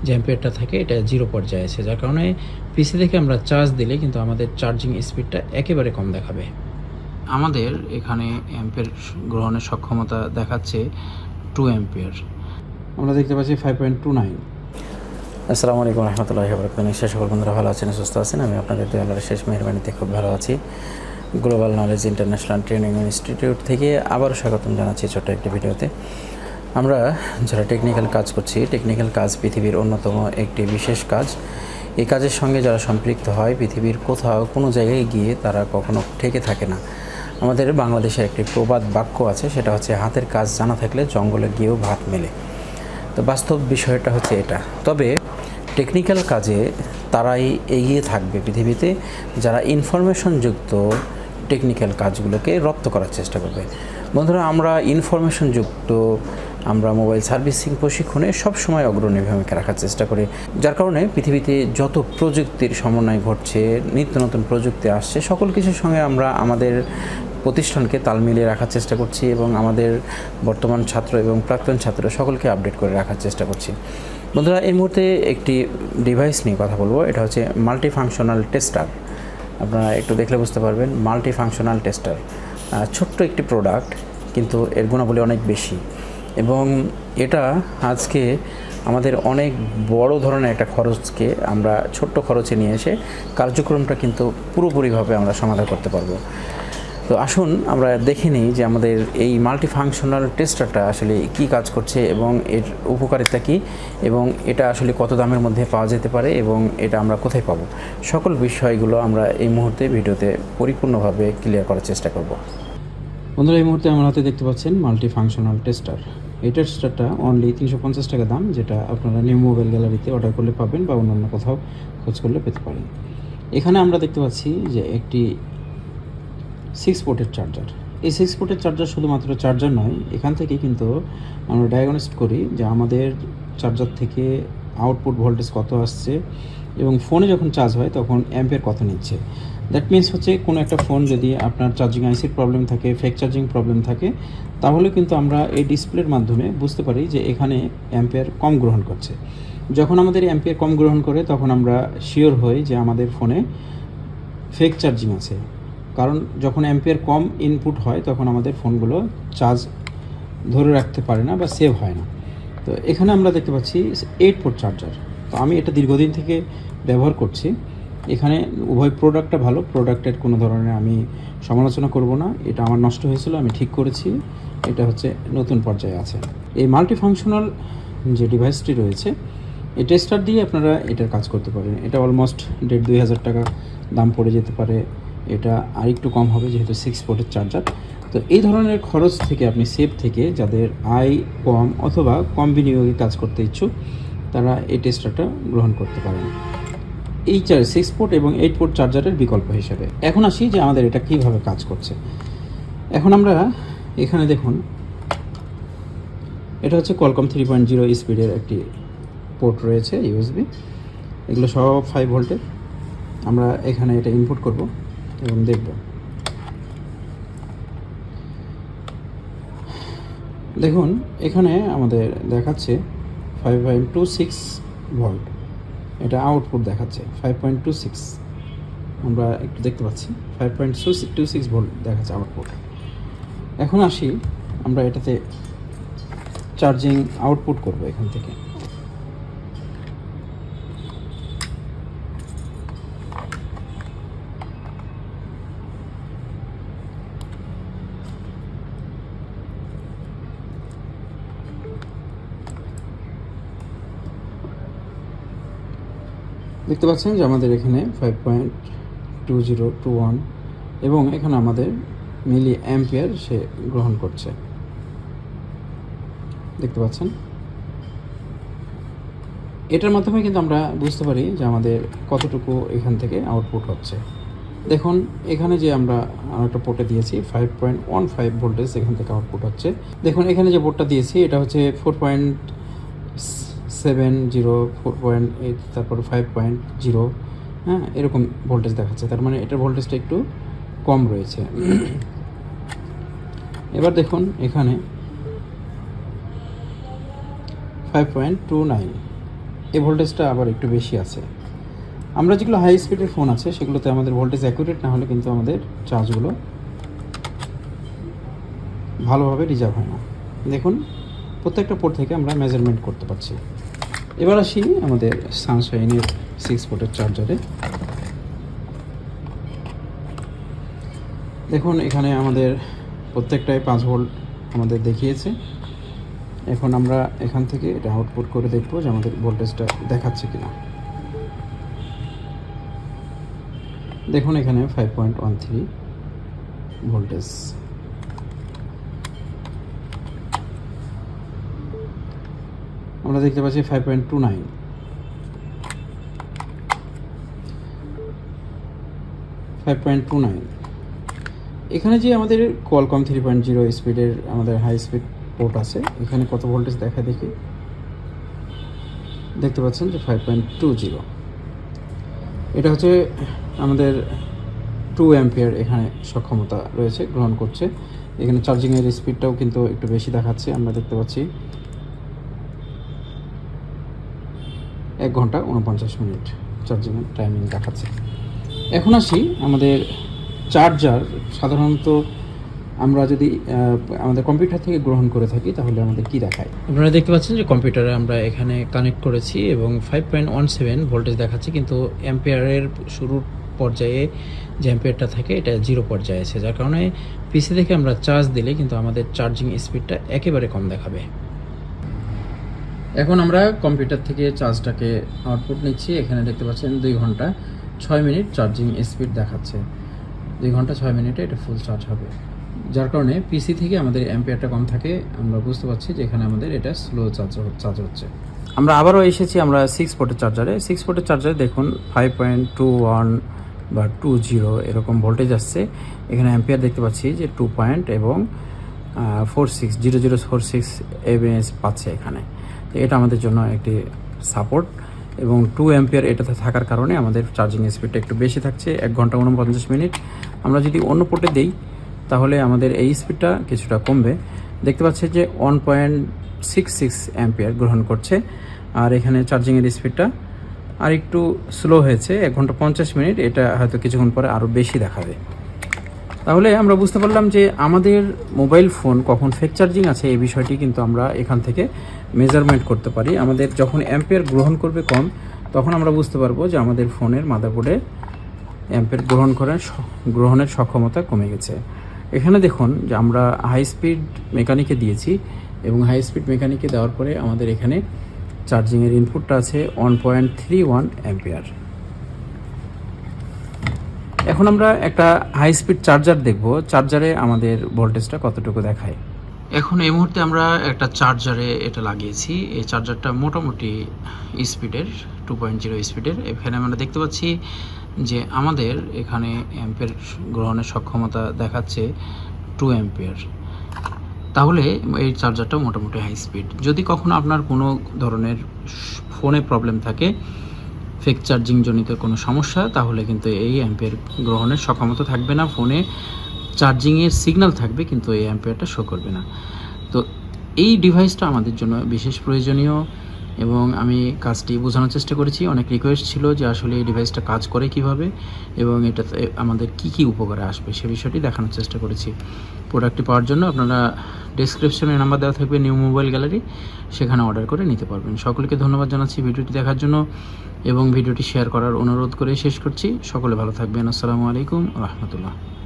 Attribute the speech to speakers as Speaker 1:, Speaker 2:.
Speaker 1: যে অ্যাম্পিয়ারটা থাকে এটা 0 পর্যায়ে আছে, যার কারণে পিসি থেকে আমরা চার্জ দিলে কিন্তু আমাদের চার্জিং স্পিডটা একেবারে কম দেখাবে। আমাদের এখানে অ্যাম্পিয়ার গ্রহণের সক্ষমতা দেখাচ্ছে 2 অ্যাম্পিয়ার। আমরা দেখতে পাচ্ছি 5.29।
Speaker 2: আসসালামু আলাইকুম রহমতুল্লাহি ওয়া বারাকাতুহু। নিশ্চয়ই সকল বন্ধুরা ভালো আছেন, সুস্থ আছেন। আমি আপনাদের দয়া আল্লাহর শেষ মেহরবানিতে খুব ভালো আছি। Global knowledge international training institute থেকে আবারও স্বাগতম জানাচ্ছি ছোট্ট একটি ভিডিওতে। আমরা যারা টেকনিক্যাল কাজ করছি, টেকনিক্যাল কাজ পৃথিবীর অন্যতম একটি বিশেষ কাজ। এই কাজের সঙ্গে যারা সম্পৃক্ত হয় পৃথিবীর কোথাও কোনো জায়গায় গিয়ে তারা কখনো ঠেকে থাকে না। আমাদের বাংলাদেশে একটি প্রবাদ বাক্য আছে, সেটা হচ্ছে হাতের কাজ জানা থাকলে জঙ্গলে গিয়েও ভাত মেলে। তো বাস্তব বিষয়টা হচ্ছে এটা। তবে টেকনিক্যাল কাজে তারাই এগিয়ে থাকবে পৃথিবীতে যারা ইনফরমেশনযুক্ত টেকনিক্যাল কাজগুলোকে রপ্ত করার চেষ্টা করবে। বন্ধুরা, আমরা ইনফরমেশনযুক্ত আমরা মোবাইল সার্ভিসিং প্রশিক্ষণে সবসময় অগ্রণী ভূমিকা রাখার চেষ্টা করি, যার কারণে পৃথিবীতে যত প্রযুক্তির সমন্বয় ঘটছে, নিত্য নতুন প্রযুক্তি আসছে, সকল কিছুর সঙ্গে আমরা আমাদের প্রতিষ্ঠানকে তাল মিলিয়ে রাখার চেষ্টা করছি এবং আমাদের বর্তমান ছাত্র এবং প্রাক্তন ছাত্র সকলকে আপডেট করে রাখার চেষ্টা করছি। বন্ধুরা, এই মুহূর্তে একটি ডিভাইস নিয়ে কথা বলবো। এটা হচ্ছে মাল্টিফাংশনাল টেস্টার। আপনারা একটু দেখলে বুঝতে পারবেন, মাল্টিফাংশনাল টেস্টার ছোট্ট একটি প্রোডাক্ট, কিন্তু এর গুণাবলী অনেক বেশি এবং এটা আজকে আমাদের অনেক বড় ধরনের একটা খরচকে আমরা ছোট্ট খরচে নিয়ে এসে কার্যক্রমটা কিন্তু পুরোপুরিভাবে আমরা সমাধান করতে পারবো। তো আসুন আমরা দেখে নিই যে আমাদের এই মাল্টিফাংশনাল টেস্টারটা আসলে কি কাজ করছে এবং এর উপকারিতা কী এবং এটা আসলে কত দামের মধ্যে পাওয়া যেতে পারে এবং এটা আমরা কোথায় পাবো। সকল বিষয়গুলো আমরা এই মুহূর্তে ভিডিওতে পরিপূর্ণভাবে ক্লিয়ার করার চেষ্টা করব।
Speaker 1: বন্ধুরা, এই মুহূর্তে আমার হাতে দেখতে পাচ্ছেন মাল্টিফাংশনাল টেস্টার। এই টেস্টারটা অনলি 350 টাকা দাম, যেটা আপনারা নিউ মোবাইল গ্যালারিতে অর্ডার করলে পাবেন বা অন্যান্য কোথাও খোঁজ করলে পেতে পারেন। এখানে আমরা দেখতে পাচ্ছি যে একটি 6 পোর্টের চার্জার। এই 6 পোর্টের চার্জার শুধুমাত্র চার্জার নয়, এখান থেকে কিন্তু আমরা ডায়াগনস্ট করি যে আমাদের চার্জার থেকে আউটপুট ভোল্টেজ কত আসছে এবং ফোনে যখন চার্জ হয় তখন অ্যাম্পিয়ার কত নিচ্ছে। দ্যাট মিনস হচ্ছে কোনো একটা ফোন যদি আপনার চার্জিং আইসির প্রবলেম থাকে, ফেক চার্জিং প্রবলেম থাকে, তাহলে কিন্তু আমরা এই ডিসপ্লের মাধ্যমে বুঝতে পারি যে এখানে অ্যাম্পিয়ার কম গ্রহণ করছে। যখন আমাদের অ্যাম্পিয়ার কম গ্রহণ করে তখন আমরা শিওর হই যে আমাদের ফোনে ফেক চার্জিং আছে, কারণ যখন অ্যাম্পিয়ার কম ইনপুট হয় তখন আমাদের ফোনগুলো চার্জ ধরে রাখতে পারে না বা সেভ হয় না। তো এখানে আমরা দেখতে পাচ্ছি 8 পোর্ট চার্জার। তো আমি এটা দীর্ঘদিন থেকে ব্যবহার করছি। এখানে উভয় প্রোডাক্টটা ভালো, প্রোডাক্টের কোনো ধরনের আমি সমালোচনা করব না। এটা আমার নষ্ট হয়েছিল, আমি ঠিক করেছি, এটা হচ্ছে নতুন পর্যায়ে আছে। এই মাল্টিফাংশনাল যে ডিভাইসটি রয়েছে, এই টেস্টার দিয়ে আপনারা এটার কাজ করতে পারেন। এটা অলমোস্ট 1,500-2,000 টাকা দাম পড়ে যেতে পারে, এটা আরেকটু কম হবে যেহেতু 6 পোর্টের চার্জার। তো এই ধরনের খরচ থেকে আপনি সেভ থেকে যাদের আয় কম অথবা কম বিনিয়োগে কাজ করতে ইচ্ছুক, তারা এই টেস্টারটা গ্রহণ করতে পারেন এই 6 পোর্ট এবং 8 পোর্ট চার্জারের বিকল্প হিসেবে। এখন আসি যে আমাদের এটা কীভাবে কাজ করছে। এখন আমরা এখানে দেখুন, এটা হচ্ছে কোয়ালকম 3.0 স্পিডের একটি পোর্ট রয়েছে ইউএসবি। এগুলো সব 5 ভোল্টের। আমরা এখানে এটা ইনপুট করব এবং দেখব। দেখুন, এখানে আমাদের দেখাচ্ছে 5.26 ভোল্ট, এটা আউটপুট দেখাচ্ছে 5.26। আমরা একটু দেখতে পাচ্ছি 5.26 ভোল্ট দেখাচ্ছে আউটপুট। এখন আসি, আমরা এটাতে চার্জিং আউটপুট করব এখান থেকে। দেখতে পাচ্ছেন যে আমাদের এখানে 5.2021 এবং এখানে আমাদের মিলি অ্যাম্পিয়ার সে গ্রহণ করছে। দেখতে পাচ্ছেন, এটার মাধ্যমে কিন্তু আমরা বুঝতে পারি যে আমাদের কতটুকু এখান থেকে আউটপুট হচ্ছে। দেখুন, এখানে যে আমরা আরেকটা পোর্টে দিয়েছি 5.15 ভোল্টেজ এখান থেকে আউটপুট হচ্ছে। দেখুন, এখানে যে পোর্টটা দিয়েছি এটা হচ্ছে 4.70, 4.8, তারপর 5.0, হ্যাঁ, এরকম ভোল্টেজ দেখাচ্ছে। তার মানে এটার ভোল্টেজটা একটু কম রয়েছে। এবার দেখুন, এখানে 5.29 এই ভোল্টেজটা আবার একটু বেশি আছে। আমরা যেগুলো হাই স্পিডের ফোন আছে সেগুলোতে আমাদের ভোল্টেজ অ্যাকুরেট না হলে কিন্তু আমাদের চার্জগুলো ভালোভাবে রিজার্ভ হয় না। দেখুন প্রত্যেকটা পোর্ট থেকে আমরা মেজারমেন্ট করতে পারছি। এবার আসি আমাদের সানশাইনের 6 পোর্টের চার্জারে। দেখুন এখানে আমাদের প্রত্যেকটাই 5 ভোল্ট আমাদের দেখিয়েছে। এখন আমরা এখান থেকে এটা আউটপুট করে দেখব যে আমাদের ভোল্টেজটা দেখাচ্ছে কিনা। দেখুন এখানে 5.13 ভোল্টেজ। আমরা দেখতে পাচ্ছি 5.29। এখানে যে আমাদের কোয়ালকম 3.0 স্পিডের আমাদের হাই স্পিড পোর্ট আছে, এখানে কত ভোল্টেজ দেখায় দেখি। দেখতে পাচ্ছেন যে 5.20। এটা হচ্ছে আমাদের 2 অ্যাম্পিয়ার এখানে সক্ষমতা রয়েছে, গ্রহণ করছে। এখানে চার্জিংয়ের স্পিডটাও কিন্তু একটু বেশি দেখাচ্ছে। আমরা দেখতে পাচ্ছি 1 ঘন্টা 49 মিনিট চার্জিংয়ের টাইমিং দেখাচ্ছে। এখন আসি আমাদের চার্জার। সাধারণত আমরা যদি আমাদের কম্পিউটার থেকে গ্রহণ করে থাকি তাহলে আমাদের কি দেখায়। আপনারা দেখতে পাচ্ছেন যে কম্পিউটারে আমরা এখানে কানেক্ট করেছি এবং 5.17 ভোল্টেজ দেখাচ্ছে, কিন্তু অ্যাম্পিয়ারের শুরুর পর্যায়ে যে অ্যাম্পিয়ারটা থাকে এটা 0 পর্যায়ে আছে, যার কারণে পিসি থেকে আমরা চার্জ দিলে কিন্তু আমাদের চার্জিং স্পিডটা একেবারে কম দেখাবে। এখন আমরা কম্পিউটার থেকে চার্জটাকে আউটপুট নিচ্ছি। এখানে দেখতে পাচ্ছেন 2 ঘন্টা 6 মিনিট চার্জিং স্পিড দেখাচ্ছে। 2 ঘন্টা 6 মিনিটে এটা ফুল চার্জ হবে, যার কারণে পিসি থেকে আমাদের অ্যাম্পিয়ারটা কম থাকে। আমরা বুঝতে পারছি যে এখানে আমাদের এটা স্লো চার্জ হচ্ছে। আমরা আবারও এসেছি আমরা 6 পোর্টের চার্জারে। 6 পোর্টের চার্জারে দেখুন 5.21 বা 20 এরকম ভোল্টেজ আসছে। এখানে অ্যাম্পিয়ার দেখতে পাচ্ছি যে 2 পয়েন্ট এবং 0046 এমএএস পাচ্ছে এখানে। তো এটা আমাদের জন্য একটি সাপোর্ট এবং 2 অ্যাম্পিয়ার এটাতে থাকার কারণে আমাদের চার্জিং স্পিডটা একটু বেশি থাকছে, 1 ঘন্টা 49 মিনিট। আমরা যদি অন্য পোর্টে দেই তাহলে আমাদের এই স্পিডটা কিছুটা কমবে। দেখতে পাচ্ছি যে 1.66 অ্যাম্পিয়ার গ্রহণ করছে, আর এখানে চার্জিংয়ের স্পিডটা আর একটু স্লো হয়েছে, 1 ঘন্টা 50 মিনিট। এটা হয়তো কিছুক্ষণ পরে আরও বেশি দেখাবে। তাহলে আমরা বুঝতে পারলাম যে আমাদের মোবাইল ফোন কখন ফেক চার্জিং আছে এই বিষয়টি কিন্তু আমরা এখান থেকে মেজারমেন্ট করতে পারি। আমাদের যখন অ্যাম্পিয়ার গ্রহণ করবে কম, তখন আমরা বুঝতে পারবো যে আমাদের ফোনের মাদারবোর্ডে অ্যাম্পিয়ার গ্রহণের সক্ষমতা কমে গেছে। এখানে দেখুন যে আমরা হাই স্পিড মেকানিকে দিয়েছি এবং হাই স্পিড মেকানিকে দেওয়ার পরে আমাদের এখানে চার্জিংয়ের ইনপুটটা আছে 1.31 অ্যাম্পিয়ার। এখন আমরা একটা হাই স্পিড চার্জার দেখব, চার্জারে আমাদের ভোল্টেজটা কতটুকু দেখায়। এখন এই মুহূর্তে আমরা একটা চার্জারে এটা লাগিয়েছি। এই চার্জারটা মোটামুটি স্পিডের 2.0 স্পিডের। এখানে আমরা দেখতে পাচ্ছি যে আমাদের এখানে অ্যাম্পিয়ার গ্রহণের সক্ষমতা দেখাচ্ছে 2 অ্যাম্পিয়ার। তাহলে এই চার্জারটা মোটামুটি হাই স্পিড। যদি কখনো আপনার কোনো ধরনের ফোনে প্রবলেম থাকে, ফেক চার্জিং জনিত কোনো সমস্যা, তাহলে কিন্তু এই অ্যাম্পিয়ার গ্রহণের সক্ষমতা থাকবে না। ফোনে চার্জিংয়ের সিগন্যাল থাকবে কিন্তু এই অ্যাম্পিয়ারটা শো করবে না। তো এই ডিভাইসটা আমাদের জন্য বিশেষ প্রয়োজনীয় এবং আমি কাজটি বোঝানোর চেষ্টা করেছি। অনেক রিকোয়েস্ট ছিল যে আসলে এই ডিভাইসটা কাজ করে কিভাবে এবং এটাতে আমাদের কি উপকারে আসবে সে বিষয়টি দেখানোর চেষ্টা করেছি। প্রোডাক্টটি পাওয়ার জন্য আপনারা ডেসক্রিপশনে নাম্বার দেওয়া থাকবে নিউ মোবাইল গ্যালারি, সেখানে অর্ডার করে নিতে পারবেন। সকলকে ধন্যবাদ জানাচ্ছি ভিডিওটি দেখার জন্য এবং ভিডিওটি শেয়ার করার অনুরোধ করে শেষ করছি। সকলে ভালো থাকবেন। আসসালামু আলাইকুম রহমতুল্লাহ।